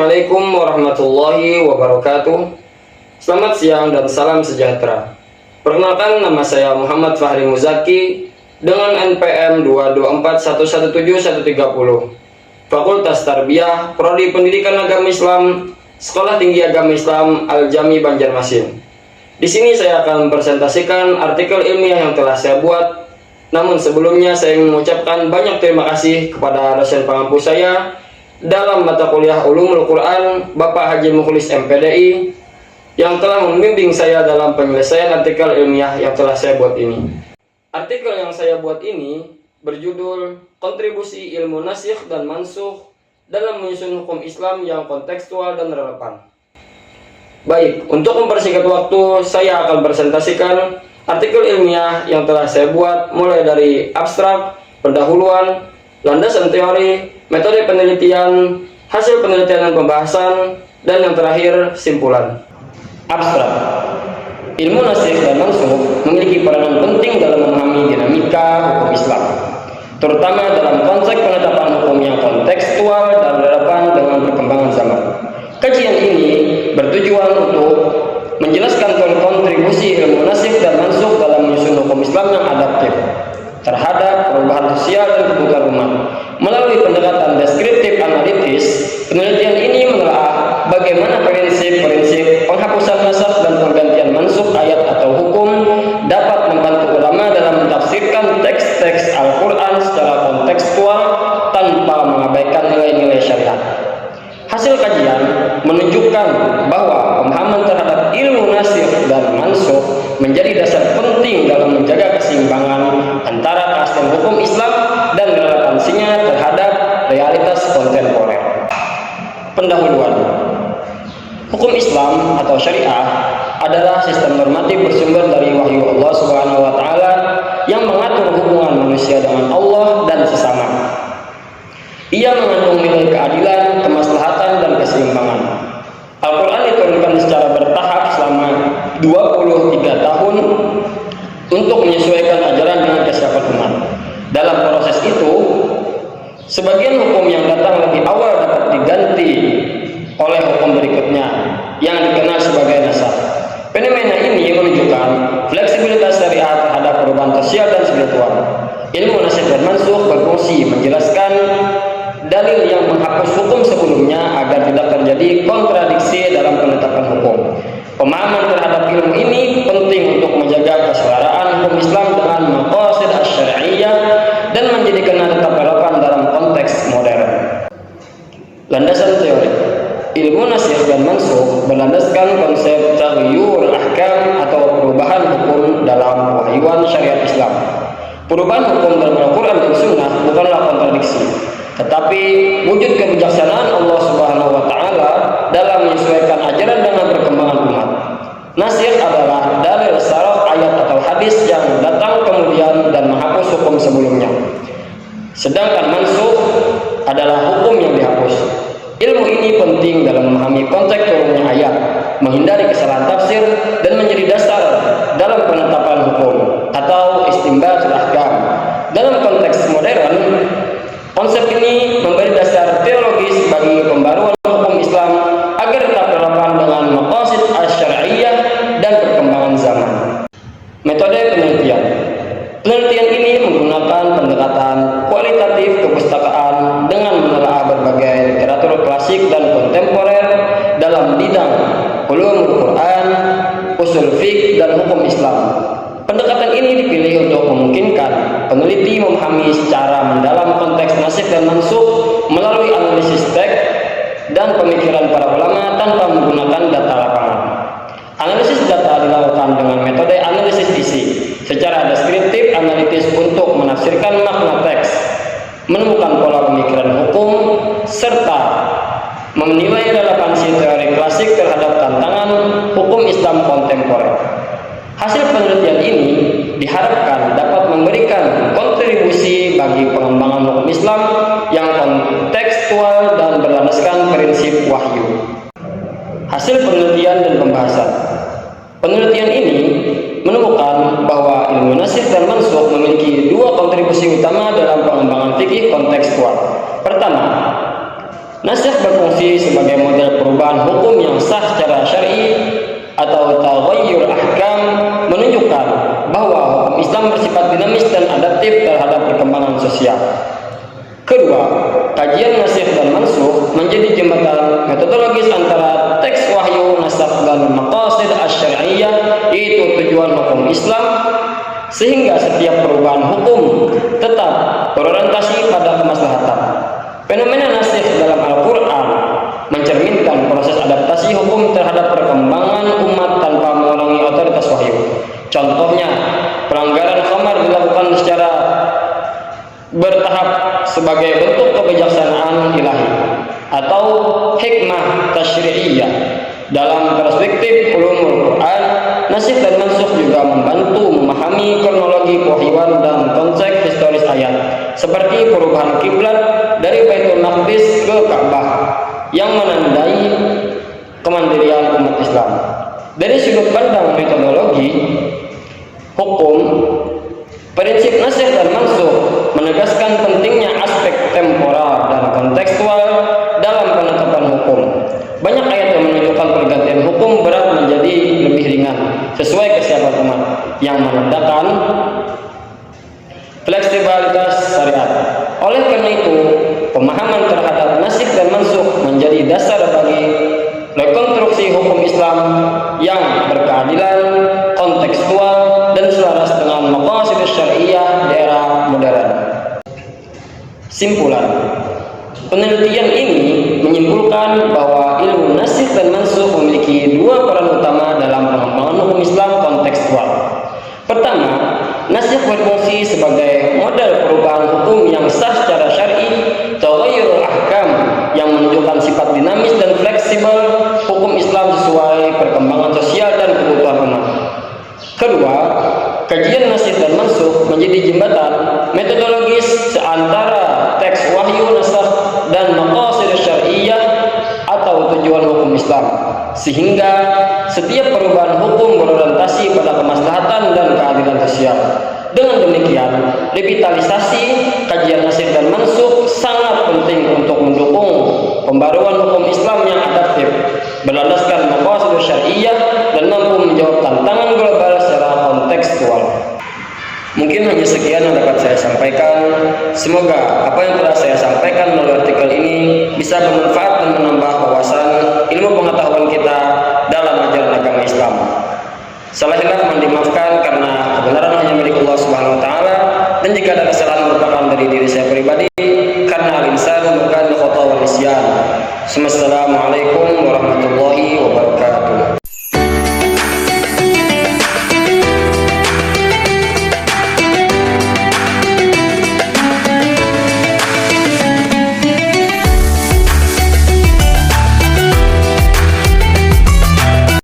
Assalamualaikum warahmatullahi wabarakatuh. Selamat siang dan salam sejahtera. Perkenalkan, nama saya Muhammad Fahri Muzaki dengan NPM 224117130. Fakultas Tarbiyah, Prodi Pendidikan Agama Islam, Sekolah Tinggi Agama Islam Al-Jami Banjarmasin. Di sini saya akan mempresentasikan artikel ilmiah yang telah saya buat. Namun sebelumnya saya ingin mengucapkan banyak terima kasih kepada dosen pengampu saya dalam mata kuliah Ulumul Quran, Bapak Haji Mukhlis MPDI, yang telah membimbing saya dalam penyelesaian artikel ilmiah yang telah saya buat ini. Artikel yang saya buat ini berjudul Kontribusi Ilmu Nasikh dan Mansukh dalam menyusun hukum Islam yang kontekstual dan relevan. Baik, untuk mempersingkat waktu, saya akan presentasikan artikel ilmiah yang telah saya buat mulai dari abstrak, pendahuluan, landasan teori, metode penelitian, hasil penelitian dan pembahasan, dan yang terakhir, simpulan. Abstrak. Ilmu nasikh dan mansukh memiliki peranan penting dalam memahami dinamika hukum Islam, terutama dalam konteks penetapan hukum yang kontekstual dan relevan dengan perkembangan zaman. Kajian ini bertujuan untuk menjelaskan kontribusi ilmu nasikh dan mansukh dalam menyusun hukum Islam yang adaptif terhadap perubahan sosial dan kebutuhan umat. Melalui pendekatan deskriptif analitis, penelitian ini menelaah bagaimana prinsip-prinsip penghapusan nasakh dan penggantian mansukh ayat atau hukum dapat membantu ulama dalam mentafsirkan teks-teks Al-Quran secara kontekstual tanpa mengabaikan nilai-nilai syariat. Hasil kajian menunjukkan bahwa pemahaman terhadap ilmu nasikh dan mansukh menjadi dasar penting dalam menjaga keseimbangan antara keaslian hukum Islam dan relevansinya terhadap realitas kontemporer. Pendahuluan. Hukum Islam atau syariah adalah sistem normatif bersumber dari wahyu Allah Subhanahu wa taala yang mengatur hubungan manusia dengan Allah dan sesama. Ia mengandung nilai keadilan, kemaslahatan, dan keseimbangan. Al-Quran diturunkan secara bertahap selama 23 tahun untuk menyesuaikan ajaran dengan kesiapan umat. Dalam proses itu, sebagian hukum yang datang lebih awal dapat diganti oleh hukum berikutnya yang dikenal sebagai nasakh. Fenomena ini menunjukkan fleksibilitas syariat terhadap perubahan sosial dan spiritual. Ilmu nasikh dan mansukh berfungsi menjelaskan dalil yang menghapus hukum sebelumnya agar tidak terjadi kontradiksi dalam penetapan hukum. Pemahaman terhadap ilmu ini penting untuk menjaga keselaraan hukum Islam dengan maqasid asy-syar'iyyah dan menjadikannya tetap relevan dalam konteks modern. Landasan teori. Ilmu nasikh dan mansukh berlandaskan konsep taghyur ahkam atau perubahan hukum dalam wahyuan syariat Islam. Perubahan hukum dalam Al-Quran dan Sunnah bukanlah kontradiksi, tetapi wujud kebijaksanaan Allah Subhanahu wa taala dalam menyesuaikan ajaran dengan perkembangan umat. Nasikh adalah dalil saraf ayat atau hadis yang datang kemudian dan menghapus hukum sebelumnya. Sedangkan mansukh adalah hukum yang dihapus. Ilmu ini penting dalam memahami konteks turunnya ayat, menghindari kesalahan tafsir, dan menjadi dasar dalam penetapan hukum atau istinbat ahkam. Dalam konteks modern, konsep ini memberi dasar teologis bagi pembaruan hukum Islam agar tetap relevan dengan maqasid asy-syar'iyyah dan perkembangan zaman. Metode penelitian. Penelitian ini menggunakan pendekatan kualitatif kepustakaan dengan menelaah berbagai literatur klasik dan kontemporer dalam bidang ulumul Quran, usul fiqh, dan hukum Islam. Pendekatan ini dipilih untuk memungkinkan peneliti memahami secara mendalam konteks nasikh dan mansukh melalui analisis teks dan pemikiran para ulama tanpa menggunakan data lapangan. Analisis data dilakukan dengan metode analisis isi secara deskriptif analitis untuk menafsirkan makna teks, menemukan pola pemikiran hukum, serta menilai relevansi teori klasik terhadap tantangan hukum Islam kontemporer. Hasil penelitian ini diharapkan dapat memberikan kontribusi bagi pengembangan hukum Islam yang kontekstual dan berlandaskan prinsip wahyu. Hasil penelitian dan pembahasan. Penelitian ini menemukan bahwa ilmu nasikh dan mansukh memiliki dua kontribusi utama dalam pengembangan fikih kontekstual. Pertama, nasikh berfungsi berfungsi sebagai model perubahan hukum yang sah secara syar'i atau taghayyur ahkam, menunjukkan bahwa hukum Islam bersifat dinamis dan adaptif terhadap perkembangan sosial. Kedua, kajian nasikh dan mansukh menjadi jembatan metodologis antara teks wahyu, nasakh dan maqasid asy-syar'iyyah, yaitu tujuan hukum Islam, sehingga setiap perubahan hukum tetap berorientasi pada kemaslahatan. Fenomena nasikh dalam Al-Quran mencerminkan proses adaptasi hukum terhadap perkembangan umat tanpa mengurangi otoritas wahyu. Contohnya, pelanggaran khamar dilakukan secara bertahap sebagai bentuk kebijaksanaan ilahi atau hikmah tasyri'iyah. Dalam perspektif ulumul Quran, nasikh dan mansukh juga membantu memahami kronologi pewahyuan dan konteks historis ayat, seperti perubahan kiblat dari Baitul Maqdis ke Ka'bah yang menandai kemandirian umat Islam. Dari sudut pandang metodologi hukum, prinsip nasikh dan mansukh menegaskan pentingnya aspek temporal dan kontekstual dalam penetapan hukum. Banyak ayat yang menunjukkan pergantian hukum berat menjadi lebih ringan sesuai kesiapan umat, yang menandakan fleksibilitas syariat. Oleh karena itu, pemahaman terhadap nasikh dan mansukh menjadi dasar bagi rekonstruksi hukum Islam yang berkeadilan, kontekstual, dan selaras dengan maqasid syar'iyyah di era modern. Simpulan, penelitian ini menyimpulkan bahwa ilmu nasikh dan mansukh memiliki dua peran utama dalam pengembangan hukum Islam kontekstual. Pertama, nasikh berfungsi sebagai model perubahan hukum yang sah secara syar'i, taghayyurul ahkam, yang menunjukkan sifat dinamis dan fleksibel hukum Islam sesuai perkembangan sosial dan kebutuhan umat. Kedua, kajian nasikh dan mansukh menjadi jembatan metodologis antara teks wahyu, nasakh, dan maqasid syar'iyyah atau tujuan hukum Islam, sehingga setiap perubahan hukum berorientasi pada kemaslahatan dan keadilan sosial. Dengan demikian, revitalisasi kajian nasikh dan mansukh sangat penting untuk mendukung pembaruan hukum Islam yang adaptif, berlandaskan maqasid syar'iyyah, dan mampu menjawab tantangan global secara kontekstual. Mungkin hanya sekian yang dapat saya sampaikan. Semoga apa yang telah saya sampaikan melalui artikel ini bisa bermanfaat dan menambah wawasan ilmu pengetahuan kita dalam ajaran agama Islam. Salah hilaf mohon dimaafkan karena kebenaran hanya milik Allah Subhanahu wa taala, dan jika ada kesalahan merupakan dari diri saya pribadi.